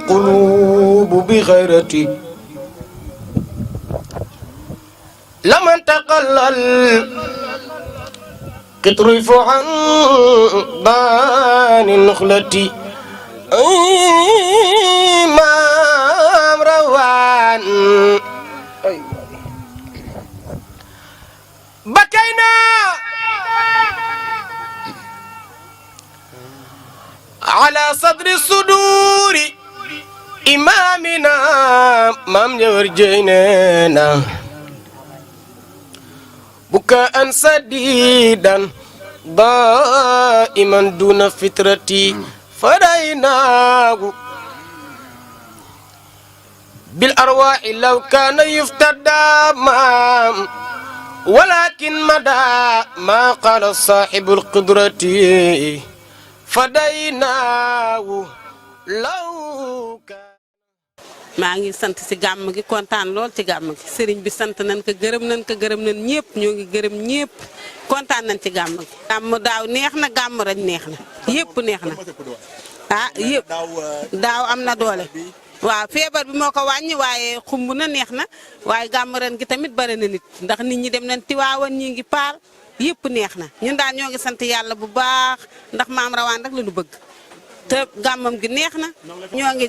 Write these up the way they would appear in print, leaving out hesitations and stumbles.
القلوب بغيرتي لمن تقلل قطرف عن بان نخلتي إمام روان بكينا على صدر الصدور إمامنا مام يرجينا بكاء سديدا دائما دون فترتي فديناه بالأرواح لو كان يفتدى مام ولكن مدى ما قال صاحب القدرة فديناه لو كان maa ngi sant si gàmm gi kontaan lool ci gàmm gi sëriñ bi sant nañ ko gërëm nañ ñëpp ñoo ngi gërëm ñëpp kontaan nañ ci gàmm gi. gàmm daaw neex na gàmm ren neex na yëpp neex na ah yëpp daaw am na doole waaw feebar bi moo ko wàññi waaye xumb na neex na waaye gàmm ren gi tamit bari na nit ndax nit ñi dem nañ Tiwaawan ñi ngi paal yëpp neex na ñun daal ñoo ngi sant yàlla bu baax ndax maam rawaan rek la ñu bëgg. te gàmmam gi neex na ñoo ngi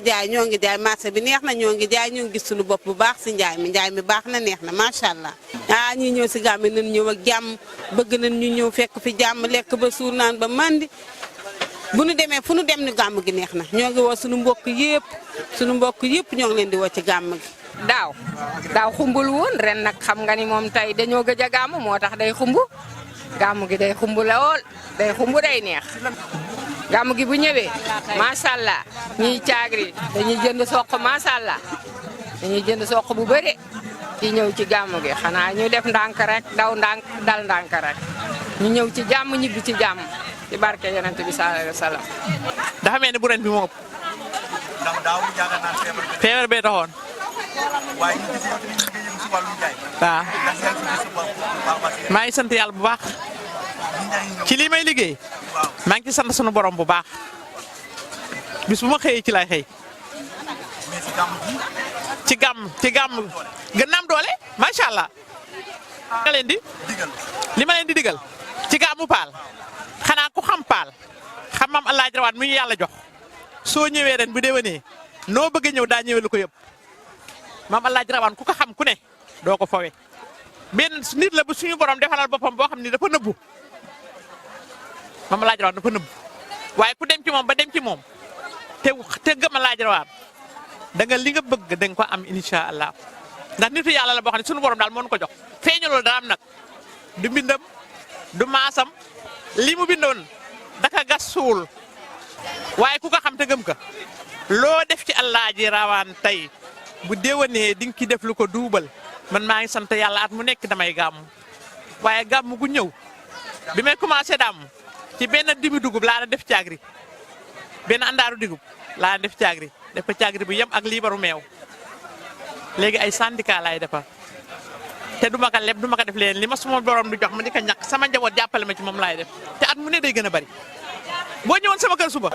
jaay marché bi neex na ñoo ngi jaay ñoo ngi gis suñu bopp bu baax si njaay mi baax na neex na macha allah. ah ñi ñëw si gàmm nañ ñëw ak jàmm bëgg nañ ñu ñëw fekk fi jàmm lekk ba suur naan ba mandi bu nu demee fu nu dem ni gàmm gi neex na ñoo ngi woo suñu mbokk yëpp ñoo ngi leen di woo ci gàmm gi. daaw xumbul woon ren nag xam nga ni moom tey dañoo gëj a gàmm moo tax day xumb gàmm gi day xumb lool day xumb day neex. gàmm gi bu ñëwee macha allah ñiy caagri dañuy jënd soq macha allah dañuy jënd soq bu bëri ci ñëw ci gàmm gi xanaa ñu def ndànk rek daw ndànk dal ndànk rek ñu ñëw ci jàmm ñibbi ci jàmm ci barke yonent bi sallallahu alayhi wa sallam. dafa mel ni bu ren bi moo ëpp. ndax daaw jaaga naan feebar bee taxoon. waaye ñu gis yow tamit nga yëngu si wàllu njaay. waaw ndax yaa ngi si baax maa ngi sant yàlla bu baax. ci lii may liggéey. maa ngi ci sant sunu borom bu baax. bis bu ma xëyee ci lay xëy. mais si gàmm gi. ci gàmm gën na am doole macha allah. nga leen di. li ma leen di digal. ci gàmmu paal. xanaa ku xam paal. xam maam El Hadj Rawane mi ñu yàlla jox. soo ñëwee ren bu déwénee noo bëgg a ñëw daa ñëwee lu ko yëpp. maam El Hadj Rawane ku ko xam ku ne doo ko fowe. benn nit la bu suñu borom defalal boppam boo xam ni dafa nëbbu. maam El Hadj Rawane dafa nëbbu. waaye ku dem ci moom ba dem ci moom. te gëm El Hadj Rawane da nga li nga bëgg da nga ko am incha allah ndax nitu yàlla la boo xam ne suñu borom daal moo ñu ko jox. feeñu loolu dara am nag du mbindam du maasam li mu bindoon daka gas suul waaye ku ko xam te gëm ka loo def ci El Hadj Rawane tey bu déwénee di nga ci def lu ko duubal man maa ngi sant yàlla at mu nekk damay gàmm waaye gàmm gu ñëw bi may commencé daam ci benn dibi dugub laa def caagri benn andaaru dugub laa def caagri def ko caagri bu yem ak liibaru meew léegi ay syndicat laay defar te du ma ko leb du ma ko def leen li ma suma borom du jox ma di ko ñàkk sama njaboot jàppale ma ci moom laay def te at mu ne day gën a bari boo ñëwoon sama kër suba.